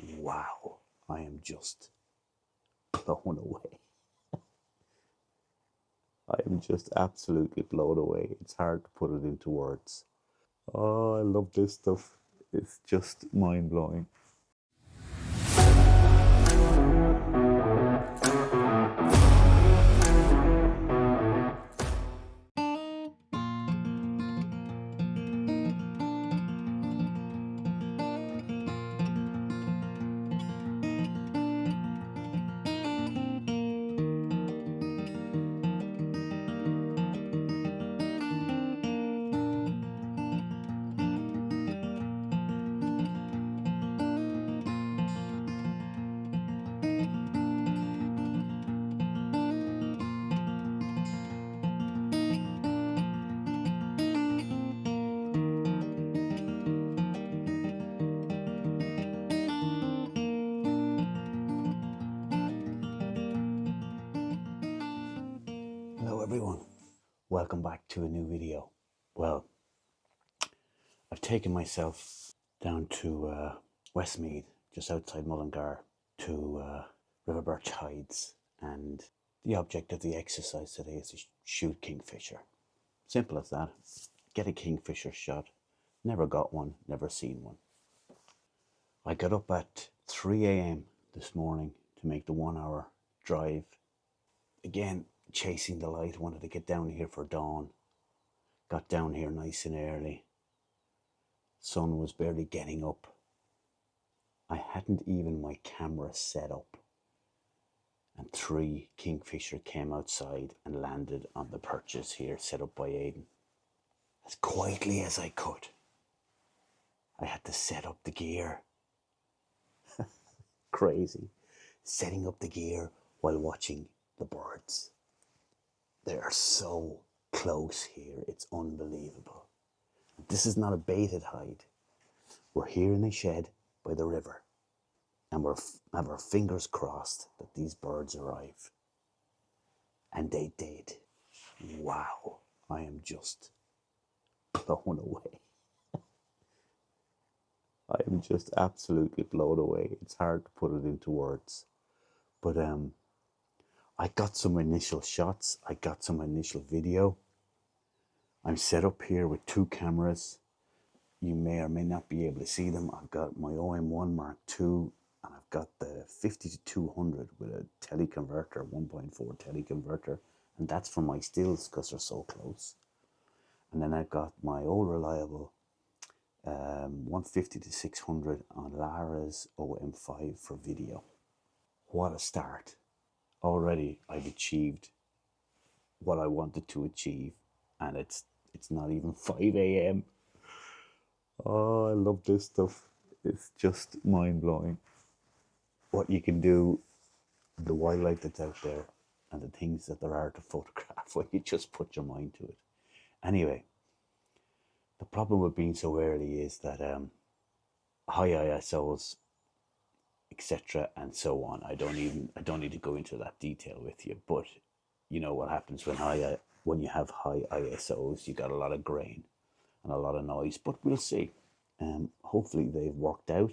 Wow, I am just blown away. I am just absolutely blown away. It's hard to put it into words. Oh, I love this stuff. It's just mind blowing. Hello everyone, welcome back to a new video. Well, I've taken myself down to Westmeath, just outside Mullingar, to River Birch Hides, and the object of the exercise today is to shoot kingfisher. Simple as that. Get a kingfisher shot. Never got one, never seen one. I got up at 3 a.m. this morning to make the 1 hour drive. Again, chasing the light, wanted to get down here for dawn. Got down here nice and early. Sun was barely getting up. I hadn't even my camera set up. And 3 kingfisher came outside and landed on the perches here set up by Aidan. As quietly as I could. I had to set up the gear. Crazy. Setting up the gear while watching the birds. They are so close here, it's unbelievable. This is not a baited hide. We're here in a shed by the river, and we have our fingers crossed that these birds arrive. And they did. Wow, I am just blown away. I am just absolutely blown away. It's hard to put it into words. But I got some initial shots. I got some initial video. I'm set up here with 2 cameras. You may or may not be able to see them. I've got my OM1 MK2 and I've got the 50 to 200 with a teleconverter, 1.4 teleconverter. And that's for my stills because they're so close. And then I've got my old reliable 150 to 600 on Lara's OM5 for video. What a start. Already I've achieved what I wanted to achieve, and it's not even 5 a.m. Oh, I love this stuff. It's just mind-blowing what you can do, the wildlife that's out there, and the things that there are to photograph when you just put your mind to it. Anyway, the problem with being so early is that high ISOs, etc., and so on. I don't need to go into that detail with you, but you know what happens when you have high ISOs. You got a lot of grain and a lot of noise, but we'll see. Hopefully they've worked out,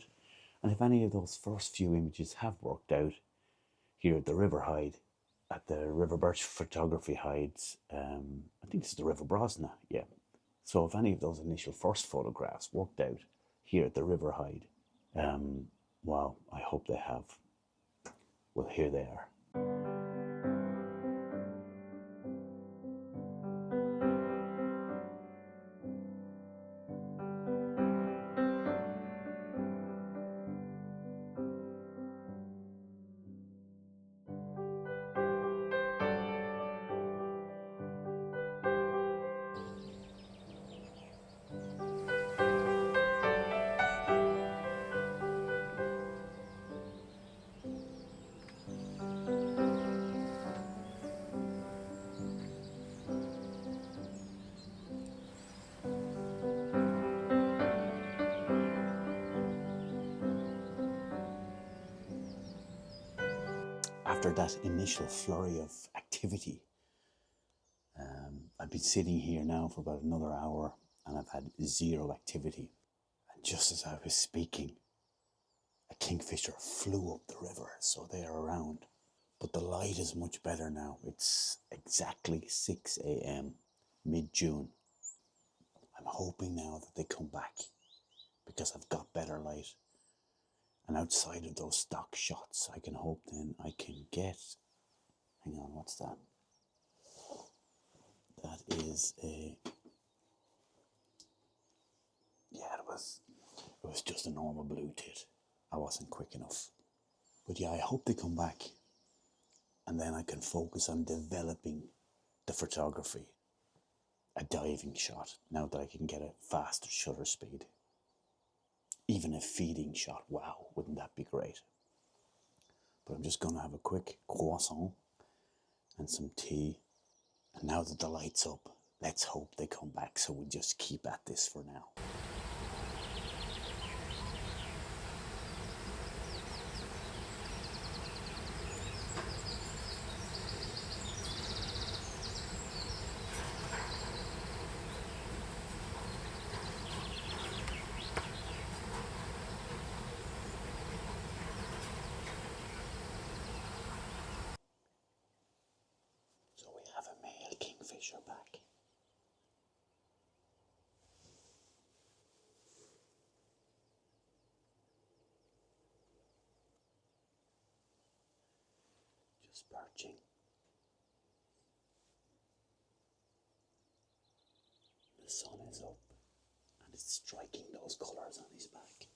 and if any of those first few images have worked out here at the River Hide, at the River Birch Photography Hides, I think this is the River Brosna, yeah. So if any of those initial first photographs worked out here at the River Hide, well, I hope they have. Well, here they are. After that initial flurry of activity, I've been sitting here now for about another hour and I've had 0 activity. And just as I was speaking, a kingfisher flew up the river, so they are around. But the light is much better now. It's exactly 6 a.m. mid-June. I'm hoping now that they come back because I've got better light. And outside of those stock shots, I can hope then I can get, hang on, what's that? That is a, yeah, it was just a normal blue tit. I wasn't quick enough. But yeah, I hope they come back and then I can focus on developing the photography. A diving shot, now that I can get a faster shutter speed. Even a feeding shot, wow, wouldn't that be great? But I'm just gonna have a quick croissant and some tea. And now that the light's up, let's hope they come back, so we'll just keep at this for now. So we have a male kingfisher back. Just perching. The sun is up and it's striking those colours on his back.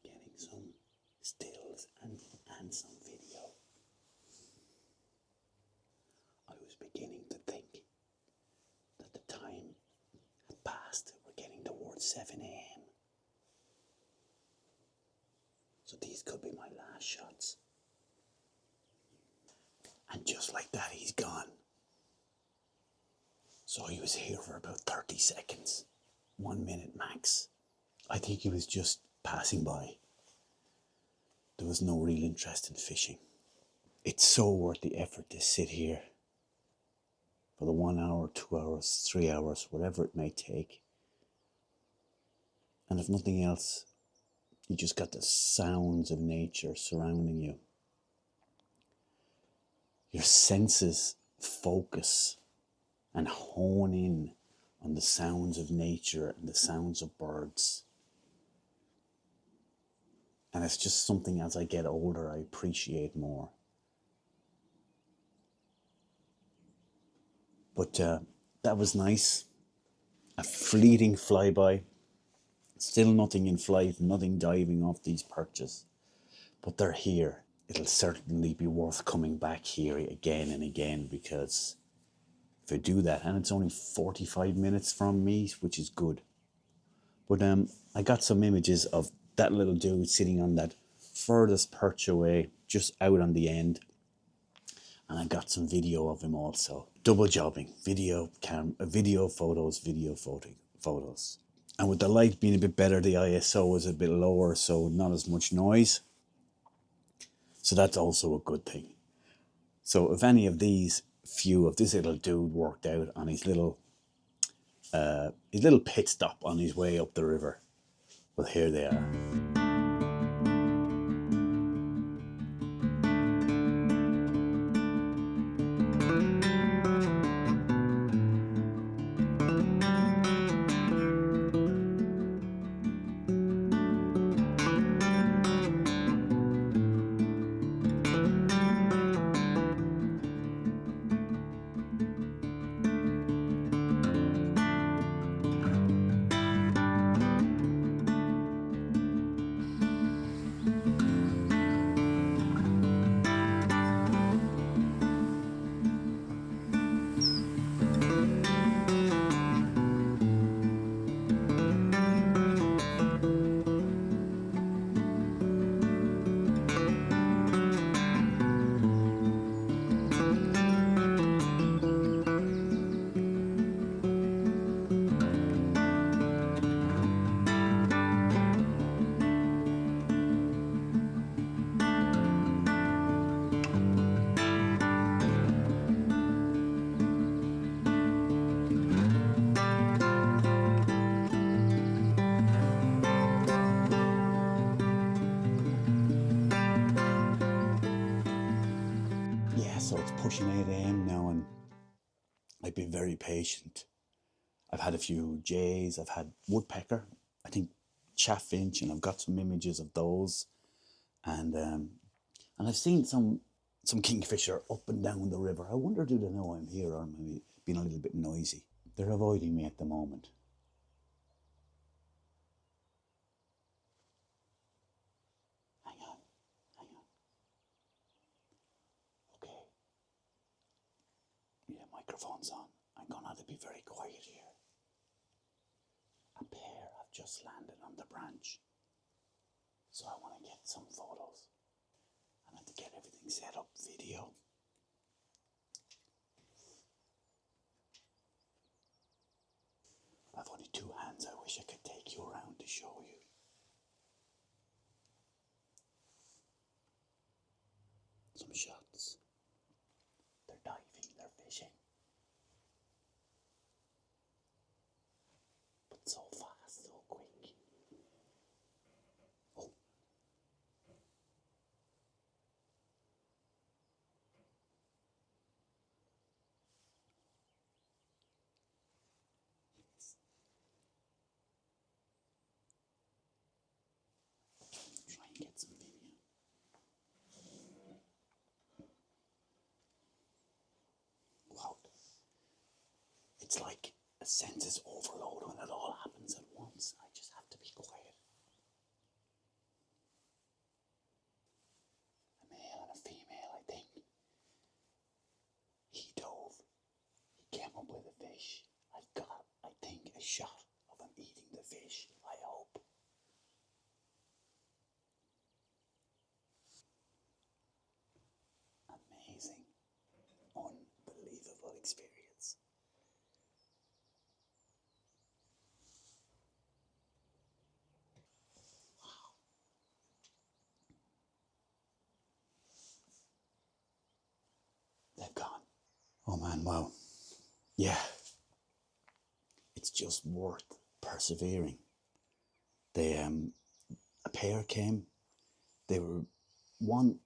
I'm getting some stills and some video. I was beginning to think that the time had passed. We're getting towards 7 a.m. So these could be my last shots. And just like that, he's gone. So he was here for about 30 seconds. 1 minute max. I think he was just passing by. There was no real interest in fishing. It's so worth the effort to sit here for the 1 hour, 2 hours, 3 hours, whatever it may take. And if nothing else, you just got the sounds of nature surrounding you. Your senses focus and hone in on the sounds of nature and the sounds of birds. And it's just something as I get older I appreciate more. But that was nice. A fleeting flyby. Still nothing in flight, nothing diving off these perches. But they're here. It'll certainly be worth coming back here again and again, because if I do that, and it's only 45 minutes from me, which is good. But I got some images of that little dude sitting on that furthest perch away, just out on the end. And I got some video of him also. Double jobbing, video, photos. And with the light being a bit better, the ISO was a bit lower, so not as much noise. So that's also a good thing. So if any of these few of this little dude worked out on his little pit stop on his way up the river, well, here they are. So it's pushing 8 a.m. now, and I've been very patient. I've had a few jays, I've had woodpecker, I think chaffinch, and I've got some images of those. And I've seen some kingfisher up and down the river. I wonder, do they know I'm here, or maybe being a little bit noisy? They're avoiding me at the moment. Hang on. Okay. Yeah, microphone's on. I'm going to have to be very quiet here. A pair have just landed on the branch. So I want to get some photos. I have to get everything set up, video. I've only 2 hands. I wish I could take you around to show you. Some shots. They're diving, they're fishing. But so fast, so quick. Oh. Try and get some video. Wow. It's like a senses overload when it all happens at once. I just have to be quiet. A male and a female, I think. He dove. He came up with a fish. I've got, I think, a shot of him eating the fish. I hope. Amazing. Unbelievable experience. Wow. They've gone. Oh man, wow. Yeah. It's just worth persevering. They a pair came. They were one.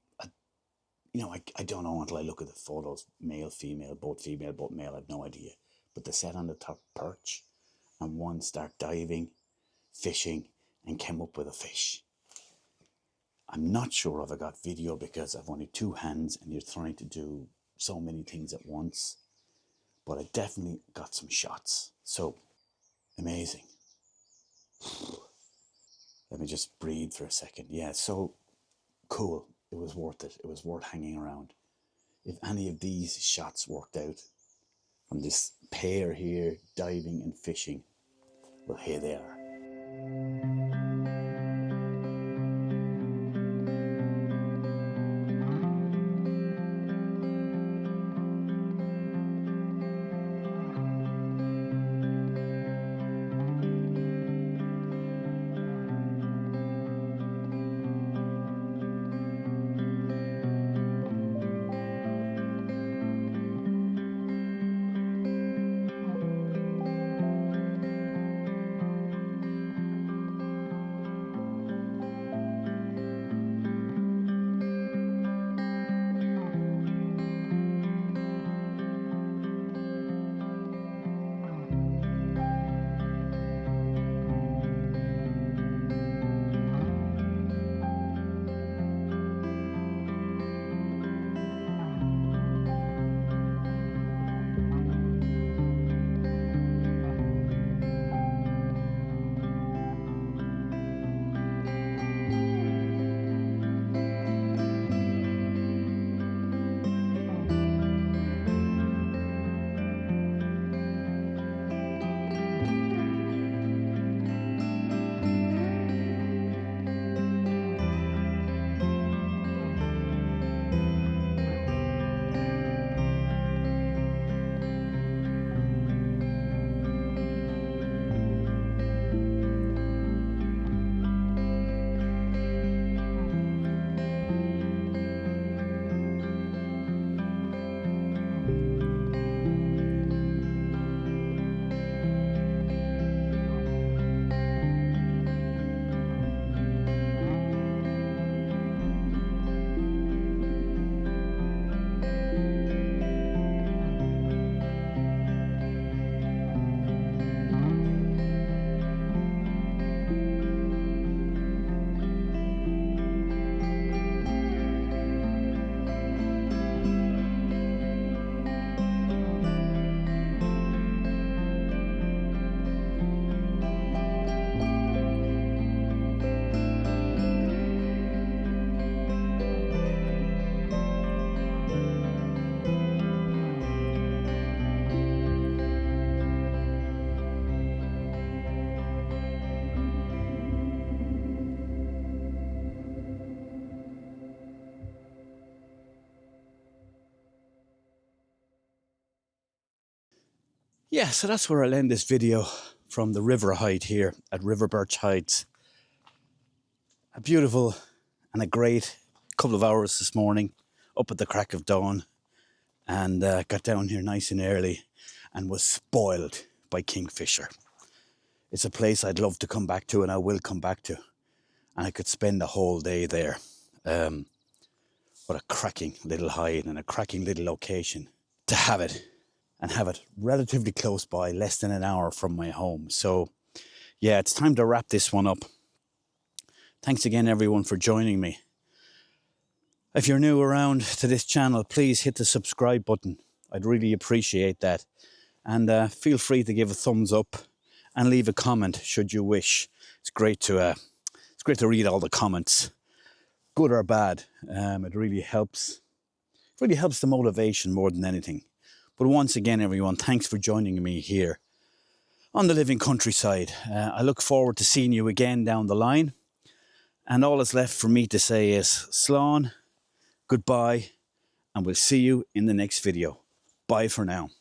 I don't know until I look at the photos. Male, female, both male. I've no idea. But they sat on the top perch, and one started diving, fishing, and came up with a fish. I'm not sure if I got video because I've only 2 hands, and you're trying to do so many things at once. But I definitely got some shots. So amazing. Let me just breathe for a second. Yeah, so cool. It was worth it. It was worth hanging around. If any of these shots worked out from this pair here diving and fishing, well, here they are. Yeah, so that's where I'll end this video from the river height here at River Birch Heights. A beautiful and a great couple of hours this morning, up at the crack of dawn, and got down here nice and early and was spoiled by Kingfisher. It's a place I'd love to come back to, and I will come back to, and I could spend the whole day there. What a cracking little hide and a cracking little location to have it, and have it relatively close by, less than an hour from my home. So yeah, it's time to wrap this one up. Thanks again everyone for joining me. If you're new around to this channel, please hit the subscribe button. I'd really appreciate that. And feel free to give a thumbs up and leave a comment should you wish. It's great to read all the comments, good or bad. It really helps. It really helps the motivation more than anything. But once again, everyone, thanks for joining me here on the living countryside. I look forward to seeing you again down the line. And all that's left for me to say is slán, goodbye, and we'll see you in the next video. Bye for now.